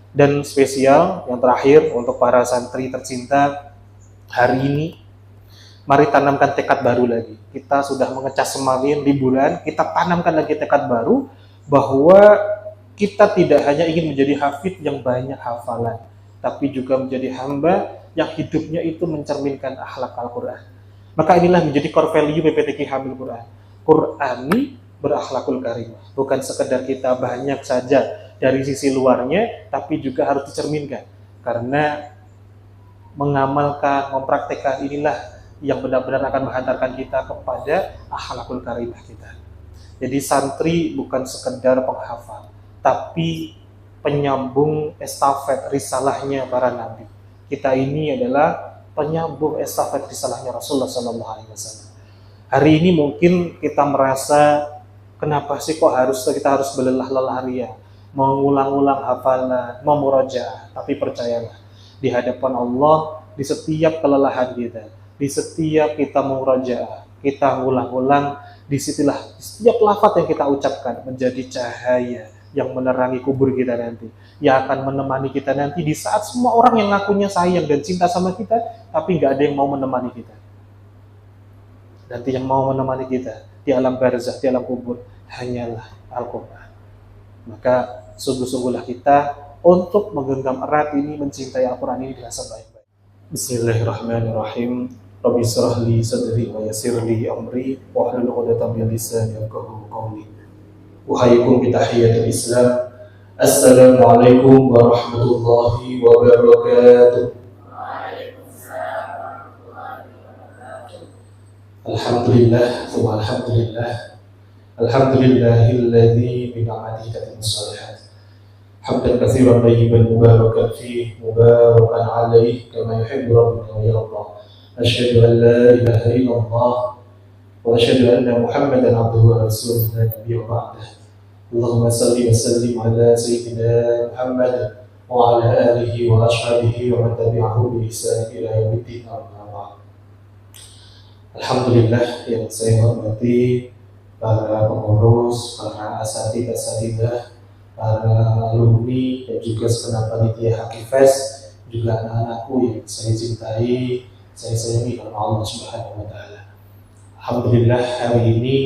Dan spesial yang terakhir untuk para santri tercinta, hari ini mari tanamkan tekad baru lagi. Kita sudah mengecas semakin liburan, kita tanamkan lagi tekad baru bahwa kita tidak hanya ingin menjadi hafid yang banyak hafalan, tapi juga menjadi hamba yang hidupnya itu mencerminkan akhlak Al-Quran. Maka inilah menjadi core value PPTQ Hamil Quran. Qurani berakhlakul karimah. Bukan sekedar kita banyak saja dari sisi luarnya, tapi juga harus dicerminkan. Karena mengamalkan, mempraktekkan inilah yang benar-benar akan menghantarkan kita kepada akhlakul karimah kita. Jadi santri bukan sekedar penghafal, tapi penyambung estafet risalahnya para nabi. Kita ini adalah penyambung estafet risalahnya Rasulullah SAW. Hari ini mungkin kita merasa, kenapa sih kok kita harus belelah-lelah ria, mengulang-ulang hafalan, memurajaah. Tapi percayalah, di hadapan Allah, di setiap kelelahan kita, di setiap kita memurajaah, kita ngulang-ulang, disitulah setiap lafaz yang kita ucapkan menjadi cahaya yang menerangi kubur kita nanti, yang akan menemani kita nanti di saat semua orang yang ngakunya sayang dan cinta sama kita, tapi nggak ada yang mau menemani kita. Nanti yang mau menemani kita di alam barzakh, di alam kubur, hanyalah Al-Quran. Maka sungguh-sungguhlah kita untuk menggenggam erat ini, mencintai Al-Quran ini dengan sebaik-baik. Bismillahirrahmanirrahim. Rabbi shrah li sadri wa yassir li amri wahlul 'uqdatam min lisani yafqahu qawli. Uhayyikum bi tahiyyatil Islam. Assalamualaikum warahmatullahi wabarakatuh. Alhamdulillah, alhamdulillah. Alhamdulillahilladzi bi ni'matihi tatimmu shalihat. Hamdan katsiran tayyiban mubarakan fihi mubarakan 'alaihi kama yuhibbu rabbuna wa yarda. Asyhadu an la ilaha illallah wa asyhadu anna Muhammadan 'abduhu wa rasuluhu la nabiyya ba'dah. Allahumma salli wa sallim ala sayyidina Muhammad wa ala alihi wa ashabihi wa man tabi'ahu bi ihsan ila yaumiddin. Alhamdulillah, yang saya hormati para pengurus, para asatidah, para alumni, dan juga segenap panitia Hakifes, juga anak-anakku yang saya cintai, saya sayangi karena Allah Subhanahu wa Ta'ala. Alhamdulillah, hari ini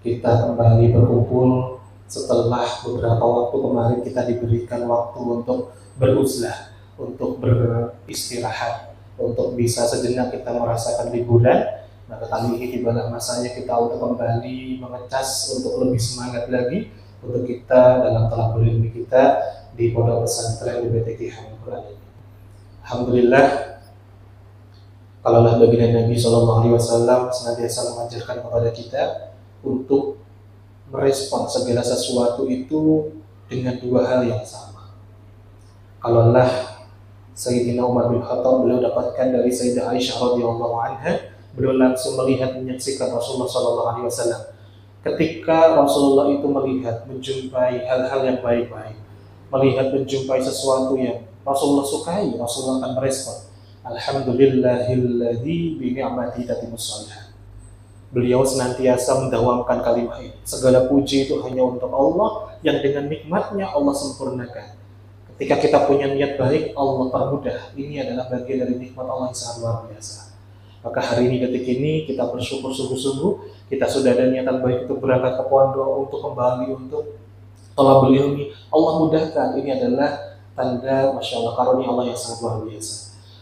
kita kembali berkumpul setelah beberapa waktu kemarin kita diberikan waktu untuk beruzlah, untuk beristirahat, untuk bisa sejenak kita merasakan liburan. Maka kali ini tibalah masanya kita untuk kembali mengecas, untuk lebih semangat lagi untuk kita dalam talabul ilmi kita di pondok pesantren PPTQ Hamil Quran ini. Alhamdulillah, kalaulah baginda Nabi SAW senantiasa mengajarkan kepada kita untuk merespon segala sesuatu itu dengan dua hal yang sama. Kalaulah Sayyidina Umar bin Khattab beliau dapatkan dari Sayyidah Aisyah radhiyallahu anha, beliau langsung melihat, menyaksikan Rasulullah SAW. Ketika Rasulullah itu melihat, menjumpai hal-hal yang baik-baik, melihat, menjumpai sesuatu yang Rasulullah sukai, Rasulullah akan merespon, Alhamdulillahilladzi bi ni'matihi tatimmu shalihat. Beliau senantiasa mendawamkan kalimat ini. Segala puji itu hanya untuk Allah yang dengan nikmatnya Allah sempurnakan. Ketika kita punya niat baik, Allah permudah. Ini adalah bagian dari nikmat Allah yang sangat luar biasa. Maka hari ini, detik ini, kita bersyukur sungguh-sungguh. Kita sudah ada niatan baik untuk berangkat ke pondok, untuk kembali, untuk thalabul ilmi. Allah mudahkan. Ini adalah tanda Masya Allah, karunia Allah yang sangat luar biasa.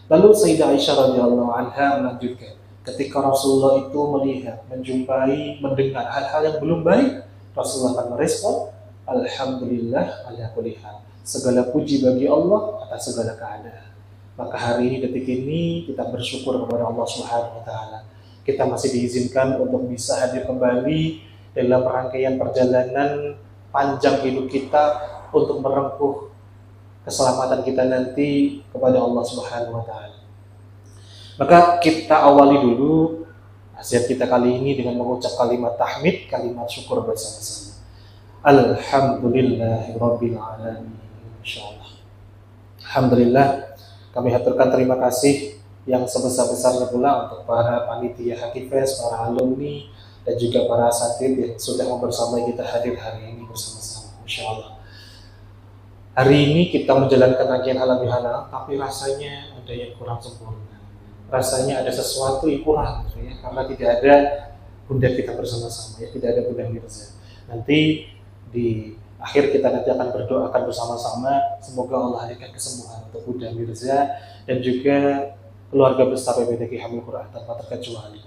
Lalu Sayyidah Aisyah radhiyallahu anha melanjutkan, ketika Rasulullah itu melihat, menjumpai, mendengar hal-hal yang belum baik, Rasulullah akan merespon, Alhamdulillah ala kulli hal. Segala puji bagi Allah atas segala keadaan. Maka hari ini, detik ini, kita bersyukur kepada Allah Subhanahu wa Ta'ala. Kita masih diizinkan untuk bisa hadir kembali dalam rangkaian perjalanan panjang hidup kita untuk merengkuh keselamatan kita nanti kepada Allah Subhanahu wa Ta'ala. Maka kita awali dulu nasihat kita kali ini dengan mengucap kalimat tahmid, kalimat syukur bersama-sama. Alhamdulillahirabbil alamin. Insyaallah. Alhamdulillah, kami haturkan terima kasih yang sebesar-besarnya pula untuk para panitia Hakifes, para alumni, dan juga para asatidz yang sudah membersamai kita hadir hari ini bersama-sama. Insyaallah. Hari ini kita menjalankan rangkaian halal bihalal, tapi rasanya ada yang kurang sempurna. Rasanya ada sesuatu yang kurang, ya, karena tidak ada bunda kita bersama-sama, ya, tidak ada bunda Mirza. Nanti di akhir kita nanti akan berdoakan bersama-sama, semoga Allah hadirkan kesembuhan untuk bunda Mirza dan juga keluarga besar PPTQ Hamil Quran tanpa terkecuali.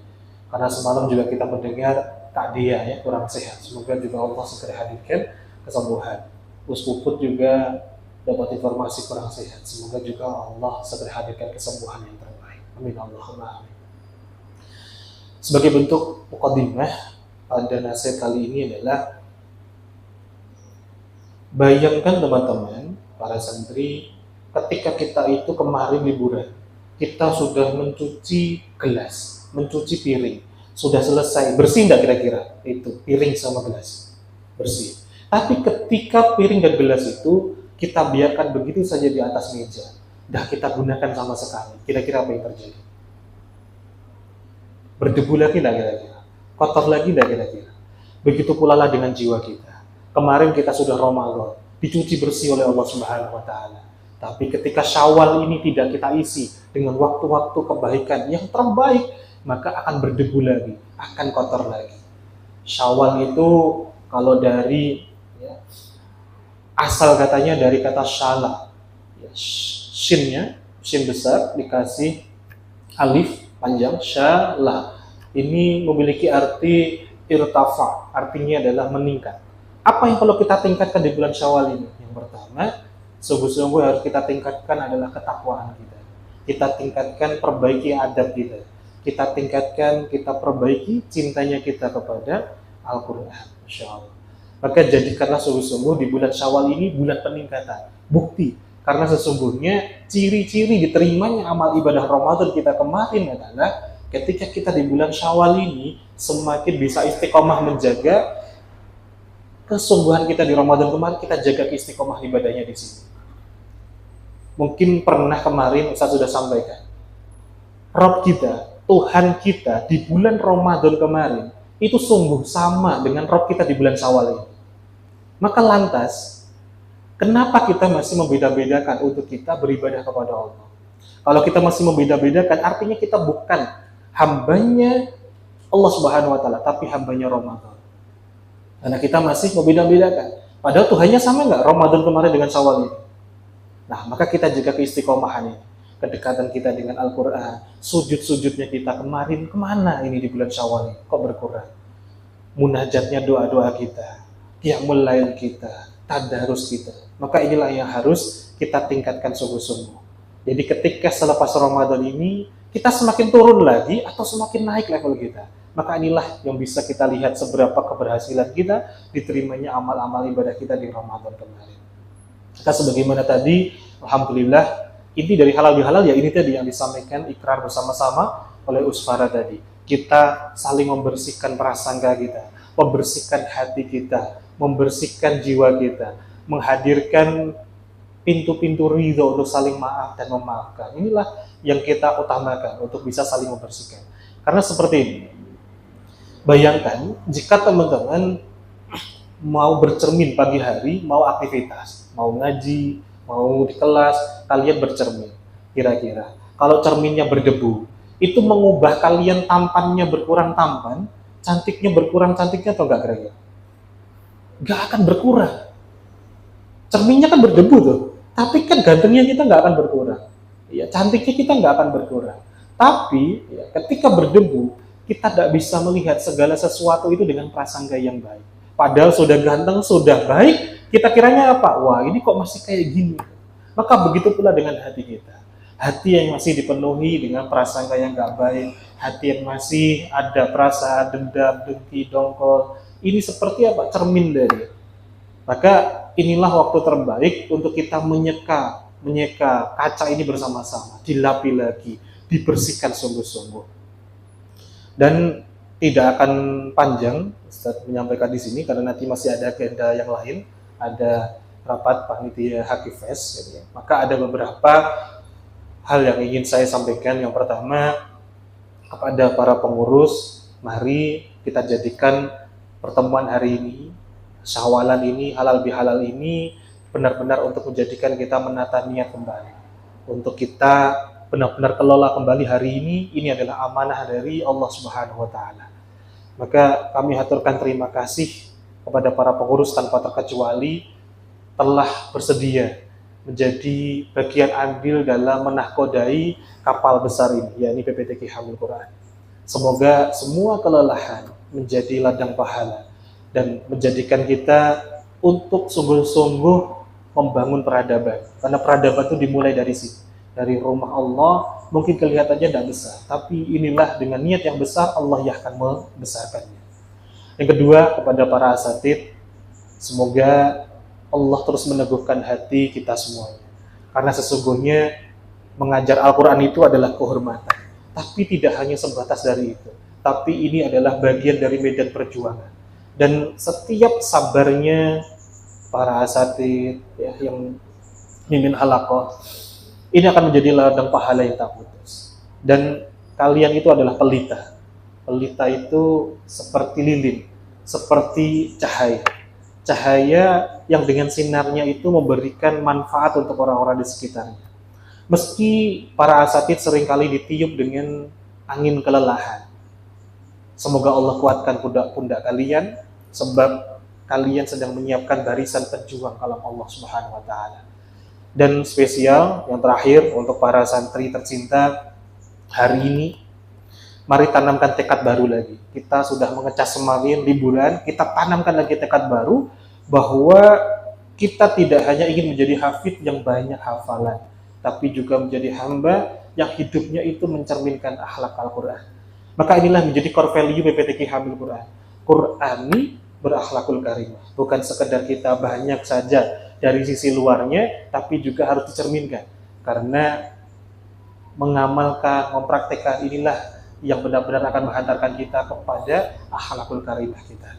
Karena semalam juga kita mendengar Kak Dia ya kurang sehat, semoga juga Allah segera hadirkan kesembuhan. Puput juga dapat informasi kurang sehat. Semoga juga Allah segera hadirkan kesembuhan yang terbaik. Amin Allahumma amin. Sebagai bentuk muqaddimah pada nasihat kali ini adalah bayangkan teman-teman para santri ketika kita itu kemarin liburan, kita sudah mencuci gelas, mencuci piring, sudah selesai, bersih enggak kira-kira? Itu piring sama gelas bersih. Tapi ketika piring dan gelas itu kita biarkan begitu saja di atas meja, dah kita gunakan sama sekali, kira-kira apa yang terjadi? Berdebu lagi enggak kira-kira? Kotor lagi enggak kira-kira? Begitu pula lah dengan jiwa kita. Kemarin kita sudah Ramadan, dicuci bersih oleh Allah Subhanahu wa taala. Tapi ketika Syawal ini tidak kita isi dengan waktu-waktu kebaikan yang terbaik, maka akan berdebu lagi, akan kotor lagi. Syawal itu kalau dari asal katanya dari kata syala, shinnya, shin besar dikasih alif panjang, syala. Ini memiliki arti irtafa, artinya adalah meningkat. Apa yang perlu kita tingkatkan di bulan Syawal ini? Yang pertama, sungguh-sungguh harus kita tingkatkan adalah ketakwaan kita. Kita tingkatkan perbaiki adab kita. Kita tingkatkan, kita perbaiki cintanya kita kepada Al-Quran, insyaallah. Maka jadikanlah sungguh-sungguh di bulan Syawal ini bulan peningkatan. Bukti, karena sesungguhnya ciri-ciri diterimanya amal ibadah Ramadan kita kemarin adalah ketika kita di bulan Syawal ini semakin bisa istiqomah menjaga kesungguhan kita di Ramadan kemarin, kita jaga istiqomah ibadahnya di sini. Mungkin pernah kemarin Ustaz sudah sampaikan, Rabb kita, Tuhan kita di bulan Ramadan kemarin itu sungguh sama dengan Rabb kita di bulan Syawal ini. Maka lantas, kenapa kita masih membeda-bedakan untuk kita beribadah kepada Allah? Kalau kita masih membeda-bedakan, artinya kita bukan hambanya Allah Subhanahu wa taala, tapi hambanya Ramadan. Karena kita masih membeda-bedakan. Padahal Tuhannya sama nggak Ramadan kemarin dengan Syawal ini? Nah, maka kita jaga keistiqomahan ini. Kedekatan kita dengan Al-Quran, sujud-sujudnya kita kemarin, kemana ini di bulan Syawal ini? Kok berkurang? Munajatnya doa-doa kita, qiyamul lail kita, tadarus kita. Maka inilah yang harus kita tingkatkan sungguh-sungguh. Jadi ketika selepas Ramadan ini, kita semakin turun lagi atau semakin naik level kita. Maka inilah yang bisa kita lihat seberapa keberhasilan kita diterimanya amal-amal ibadah kita di Ramadan kemarin. Kita sebagaimana tadi, alhamdulillah, inti dari halal bihalal ya ini tadi yang disampaikan ikrar bersama-sama oleh Usfara tadi. Kita saling membersihkan prasangka kita, membersihkan hati kita, membersihkan jiwa kita, menghadirkan pintu-pintu ridho untuk saling maaf dan memaafkan. Inilah yang kita utamakan untuk bisa saling membersihkan. Karena seperti ini, bayangkan jika teman-teman mau bercermin pagi hari, mau aktivitas, mau ngaji, mau di kelas, kalian bercermin. Kira-kira, kalau cerminnya berdebu, itu mengubah kalian tampannya berkurang tampan, cantiknya berkurang cantiknya atau enggak kira-kira? Enggak akan berkurang. Cerminnya kan berdebu tuh, tapi kan gantengnya kita enggak akan berkurang. Ya, cantiknya kita enggak akan berkurang. Tapi ya, ketika berdebu, kita tidak bisa melihat segala sesuatu itu dengan prasangka yang baik. Padahal sudah ganteng, sudah baik, kita kiranya apa? Wah, ini kok masih kayak gini. Maka begitu pula dengan hati kita. Hati yang masih dipenuhi dengan prasangka yang gak baik, hati yang masih ada perasaan dendam, dengki, dongkol. Ini seperti apa? Cermin dari. Maka inilah waktu terbaik untuk kita menyeka kaca ini bersama-sama, dilapi lagi, dibersihkan sungguh-sungguh. Dan tidak akan panjang Ustaz menyampaikan di sini karena nanti masih ada agenda yang lain, ada rapat panitia Hakifes, gitu ya. Maka ada beberapa hal yang ingin saya sampaikan. Yang pertama, kepada para pengurus, mari kita jadikan pertemuan hari ini, Syawalan ini, halal bihalal ini, benar-benar untuk menjadikan kita menata niat kembali. Untuk kita benar-benar kelola kembali hari ini adalah amanah dari Allah Subhanahu wa taala. Maka kami haturkan terima kasih kepada para pengurus tanpa terkecuali telah bersedia menjadi bagian andil dalam menahkodai kapal besar ini, yakni PPTQ Hamil Quran. Semoga semua kelelahan menjadi ladang pahala dan menjadikan kita untuk sungguh-sungguh membangun peradaban. Karena peradaban itu dimulai dari sini, dari rumah Allah. Mungkin kelihatannya tidak besar, tapi inilah dengan niat yang besar Allah yang akan membesarkannya. Yang kedua, kepada para asatidz, semoga Allah terus meneguhkan hati kita semuanya. Karena sesungguhnya mengajar Al-Quran itu adalah kehormatan. Tapi tidak hanya sebatas dari itu, tapi ini adalah bagian dari medan perjuangan. Dan setiap sabarnya para asatidz yang mimpin halaqah, ini akan menjadi ladang pahala yang tak putus. Dan kalian itu adalah pelita. Pelita itu seperti lilin, seperti cahaya. Cahaya yang dengan sinarnya itu memberikan manfaat untuk orang-orang di sekitarnya. Meski para asatidz seringkali ditiup dengan angin kelelahan. Semoga Allah kuatkan pundak-pundak kalian, sebab kalian sedang menyiapkan barisan pejuang kalam Allah Subhanahu wa taala. Dan spesial yang terakhir untuk para santri tercinta, hari ini mari tanamkan tekad baru lagi. Kita sudah mengecas semakin liburan, kita tanamkan lagi tekad baru bahwa kita tidak hanya ingin menjadi hafidz yang banyak hafalan, tapi juga menjadi hamba yang hidupnya itu mencerminkan akhlak Al-Quran. Maka inilah menjadi core value PPTQ Hamil Quran. Qur'ani berakhlakul karimah. Bukan sekedar kita banyak saja dari sisi luarnya, tapi juga harus dicerminkan. Karena mengamalkan, mempraktekkan inilah yang benar-benar akan menghantarkan kita kepada akhlakul karimah kita.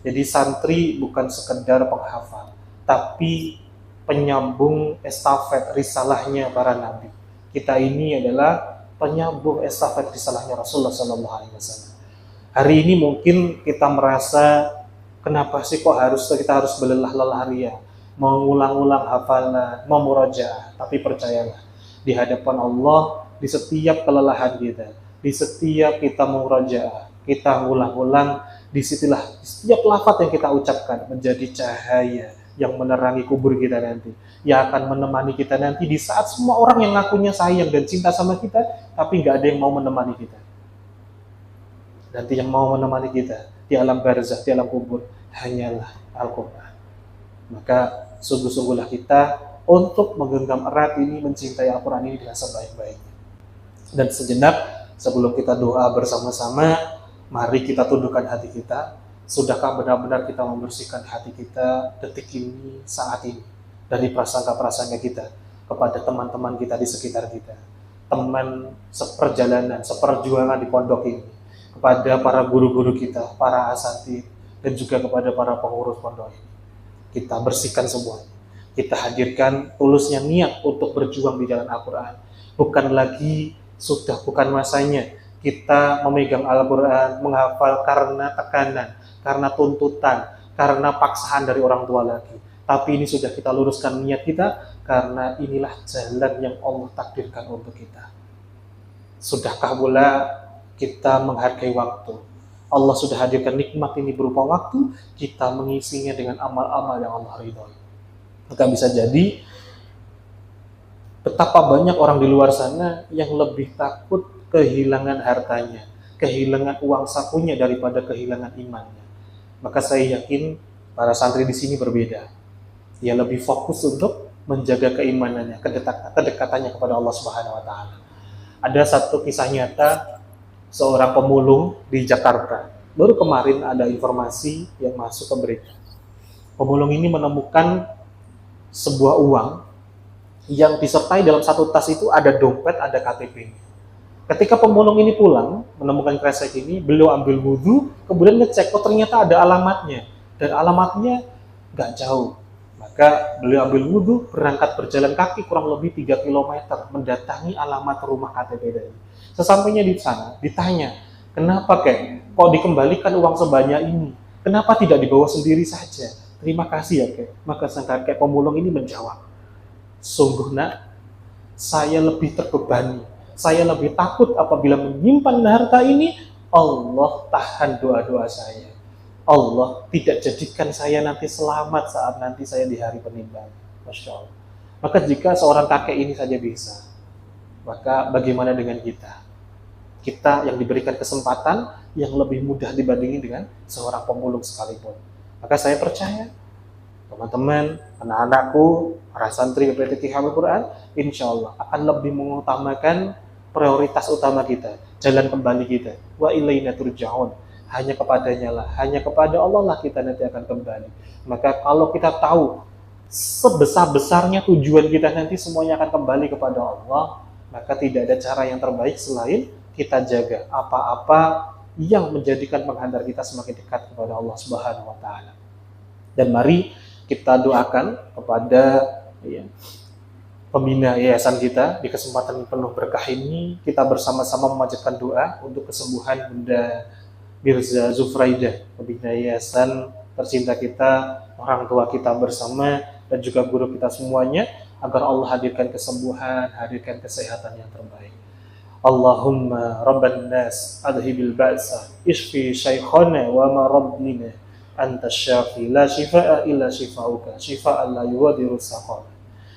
Jadi santri bukan sekedar penghafal, tapi penyambung estafet risalahnya para nabi. Kita ini adalah penyambung estafet risalahnya Rasulullah SAW. Hari ini mungkin kita merasa, kenapa sih kok kita harus berlelah-lelah ria, mengulang-ulang hafalan, memurajaah. Tapi percayalah, di hadapan Allah, di setiap kelelahan kita, di setiap kita memurajaah, kita ngulang-ulang, disitulah setiap lafaz yang kita ucapkan menjadi cahaya yang menerangi kubur kita nanti, yang akan menemani kita nanti di saat semua orang yang ngakunya sayang dan cinta sama kita, tapi nggak ada yang mau menemani kita. Nanti yang mau menemani kita di alam barzakh, di alam kubur, hanyalah Al-Quran. Maka sungguh-sungguhlah kita untuk menggenggam erat ini, mencintai Al-Quran ini dengan sebaik-baiknya. Dan sejenak sebelum kita doa bersama-sama, mari kita tundukkan hati kita. Sudahkah benar-benar kita membersihkan hati kita detik ini, saat ini, dari prasangka-prasangka kita kepada teman-teman kita di sekitar kita, teman seperjalanan, seperjuangan di pondok ini, kepada para guru-guru kita, para asatidz, dan juga kepada para pengurus pondok ini. Kita bersihkan semuanya. Kita hadirkan tulusnya niat untuk berjuang di jalan Al-Quran. Bukan masanya kita memegang Al-Quran, menghafal karena tekanan, karena tuntutan, karena paksaan dari orang tua lagi. Tapi ini sudah kita luruskan niat kita, karena inilah jalan yang Allah takdirkan untuk kita. Sudahkah pula kita menghargai waktu? Allah sudah hadirkan nikmat ini berupa waktu, kita mengisinya dengan amal-amal yang Allah ridhoi. Maka bisa jadi betapa banyak orang di luar sana yang lebih takut kehilangan hartanya, kehilangan uang sakunya daripada kehilangan imannya. Maka saya yakin para santri di sini berbeda. Dia lebih fokus untuk menjaga keimanannya, kedekatannya kepada Allah Subhanahu wa taala. Ada satu kisah nyata seorang pemulung di Jakarta. Baru kemarin ada informasi yang masuk ke berita. Pemulung ini menemukan sebuah uang yang disertai dalam satu tas itu ada dompet, ada KTP-nya. Ketika pemulung ini pulang, menemukan kresek ini, beliau ambil wudhu, kemudian ngecek, oh ternyata ada alamatnya. Dan alamatnya nggak jauh. Maka beliau ambil wudhu, berangkat berjalan kaki kurang lebih 3 km, mendatangi alamat rumah KTP tadi. Sesampainya di sana, ditanya, kenapa kok dikembalikan uang sebanyak ini? Kenapa tidak dibawa sendiri saja? Terima kasih ya kek. Maka sang kakek pemulung ini menjawab, sungguh nak, saya lebih terbebani, saya lebih takut apabila menyimpan harta ini, Allah tahan doa-doa saya. Allah tidak jadikan saya nanti selamat saat nanti saya di hari penimbangan. Masya Allah. Maka jika seorang kakek ini saja bisa, maka bagaimana dengan kita? Kita yang diberikan kesempatan yang lebih mudah dibandingin dengan seorang pemulung sekalipun. Maka saya percaya, teman-teman, anak-anakku, para santri PPT Hifdzul Quran, insya Allah akan lebih mengutamakan prioritas utama kita, jalan kembali kita. Wa ilaina turja'un. Hanya kepadanya lah, hanya kepada Allah lah kita nanti akan kembali. Maka kalau kita tahu sebesar-besarnya tujuan kita nanti semuanya akan kembali kepada Allah, maka tidak ada cara yang terbaik selain kita jaga apa-apa yang menjadikan penghantar kita semakin dekat kepada Allah Subhanahu wa taala. Dan mari kita doakan kepada pembina yayasan kita di kesempatan penuh berkah ini, kita bersama-sama memanjatkan doa untuk kesembuhan Bunda Mirza Zufraidah, pembina yayasan tercinta kita, orang tua kita bersama, dan juga guru kita semuanya, agar Allah hadirkan kesembuhan, hadirkan kesehatan yang terbaik. Allahumma rabban nas adhibil ba'sa ishfi shaykhana wa marabbina anta syafi la shifaa illa shifauka shifaan la yughadiru saqama.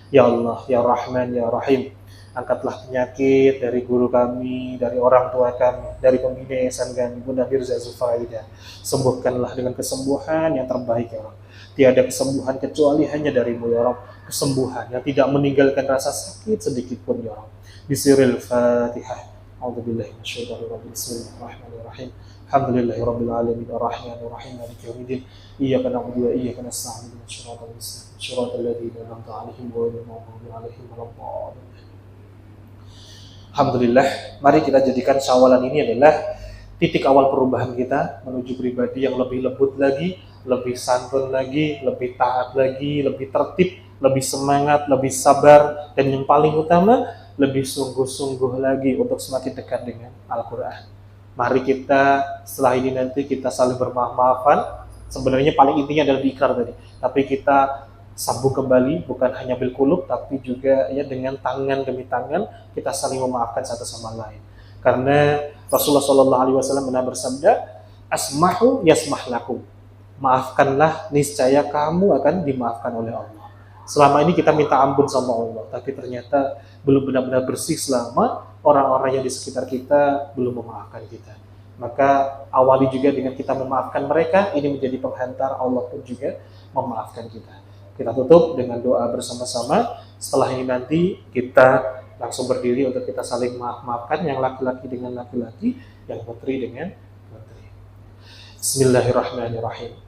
Ya Allah, ya Rahman, ya Rahim, angkatlah penyakit dari guru kami, dari orang tua kami, dari pembina yayasan kami, Bunda Mirza Zufraidah. Sembuhkanlah dengan kesembuhan yang terbaik ya Allah. Tiada kesembuhan kecuali hanya darimu ya Allah. Kesembuhan yang tidak meninggalkan rasa sakit sedikit pun ya Allah. Bisiril Fatihah. A'udzubillahi minasyaitonir rajim. Bismillahirrahmanirrahim. Alhamdulillahirabbil alamin arrahmanir rahim maliki yaumiddin. Iyyaka na'budu wa iyyaka nasta'in. Shiratal mustaqim. Shiratal ladzina an'amta 'alaihim ghairil maghdubi 'alaihim waladdallin. Alhamdulillah, mari kita jadikan Syawalan ini adalah titik awal perubahan kita menuju pribadi yang lebih lembut lagi, lebih santun lagi, lebih taat lagi, lebih tertib, lebih semangat, lebih sabar, dan yang paling utama, lebih sungguh-sungguh lagi untuk semakin dekat dengan Al-Quran. Mari kita setelah ini nanti kita saling bermaaf-maafan. Sebenarnya paling intinya adalah ikrar tadi, tapi kita sambung kembali bukan hanya bil qulub tapi juga ya dengan tangan demi tangan kita saling memaafkan satu sama lain. Karena Rasulullah SAW pernah bersabda, asmahu yasmah lakum. Maafkanlah, niscaya kamu akan dimaafkan oleh Allah. Selama ini kita minta ampun sama Allah, tapi ternyata belum benar-benar bersih selama orang-orang yang di sekitar kita belum memaafkan kita. Maka awali juga dengan kita memaafkan mereka, ini menjadi penghantar Allah pun juga memaafkan kita. Kita tutup dengan doa bersama-sama. Setelah ini nanti kita langsung berdiri untuk kita saling maaf-maafkan, yang laki-laki dengan laki-laki, yang menteri dengan menteri. Bismillahirrahmanirrahim.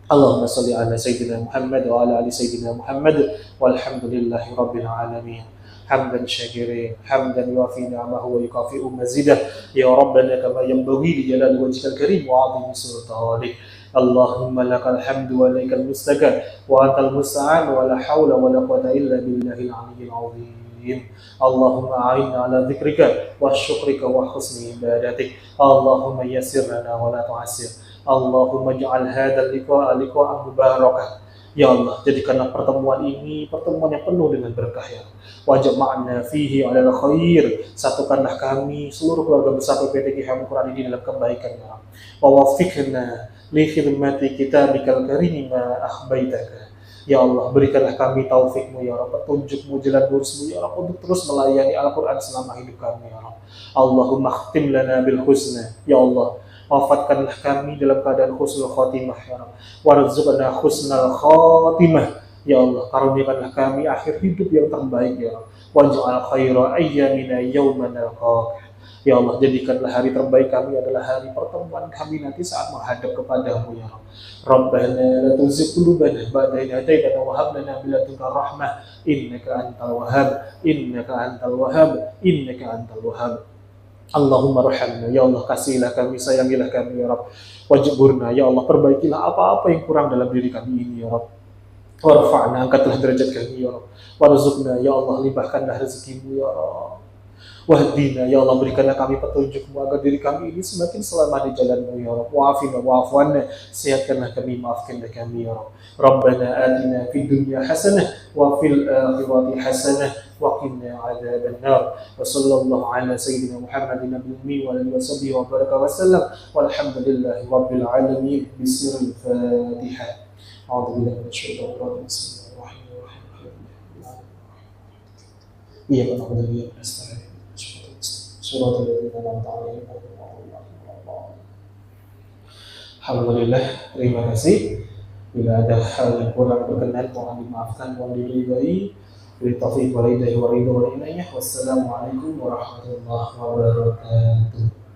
Allahumma salli ala Sayyidina Muhammad wa ala ali Sayyidina Muhammad walhamdulillahi rabbil alamin. Hamdan syakirin, hamdan yuafi ni'amahu wa yukafi'u mazidah. Ya Rabbana kama yanbaghi li jalali wajhikal karim wa 'azimi sultanik. Allahumma lakal hamdu wa ilaikal mustaqan wa antal musta'an wa la hawla wa la quwwata illa billahil 'aliyyil 'azim. Allahumma a'inna ala dzikrika wa syukrika wa husni ibadatik. Allahumma yassir lana wa la tu'assir. Allahumma ja'al hadzal liqa'a liqa'an mubarakah. Ya Allah, jadikanlah pertemuan ini pertemuan yang penuh dengan berkah ya. Wa jama'na fihi 'alal khair. Satukanlah kami seluruh keluarga besar PPT Hifdzul Quran ini dalam kebaikan ya. Wa waffiqna li khidmati kitabikal karim ma akhbaitaka. Ya Allah, berikanlah kami taufikmu ya Allah, petunjukmu, jalan lurusmu ya Allah, untuk terus melayani Al-Quran selama hidup kami ya Allah. Allahumma khtim lana bil husna. Ya Allah, wafatkanlah kami dalam keadaan husnul khotimah ya Allah. Warzuqna husnal khotimah. Ya Allah, karuniakanlah kami akhir hidup yang terbaik ya Allah. Waj'al khaira ayyamina yawma nalqaka. Ya Allah, jadikanlah hari terbaik kami adalah hari pertemuan kami nanti saat menghadap kepadamu ya Allah. Rabbana la tuzigh qulubana ba'da idh hadaytana wa hab lana min ladunka rahmah innaka antal wahhab innaka antal wahhab. Allahumma rahamna ya Allah, kasihilah kami, sayangilah kami ya Rabb. Wajburna ya Allah, perbaikilah apa-apa yang kurang dalam diri kami ini ya Rabb. Warfa'na, angkatlah derajat kami ya Rabb. Warzuqna ya Allah, limpahkanlah rezekimu ya Rabb. Wahdina, ya Allah, berikanlah kami petunjukmu agar diri kami ini semakin selamat di jalanmu, ya Allah. Wa'afina wa'afuanna, sehatkanlah kami, maafkanlah kami, ya Allah. Rabbana atina fid dunya hasanah wa fil akhirati hasanah wa qina adzaban nar. Wa sallallahu ala sayyidina Muhammadin nabiyil ummi wa alihi washabbihi wa baraka wa sallam. Walhamdulillahi rabbil alamin. Bismillahil Fatihah. A'udzu billahi minasyaitonir rajim. Bismillahirrahmanirrahim. Iya, benar-benar ya, surat Alhamdulillah, terima kasih. Bila ada hal yang kurang berkenan, mohon dimaafkan, mohon diridhai. Bila taufiq wal hidayah wa ridha wal inayah. Wassalamualaikum warahmatullahi wabarakatuh.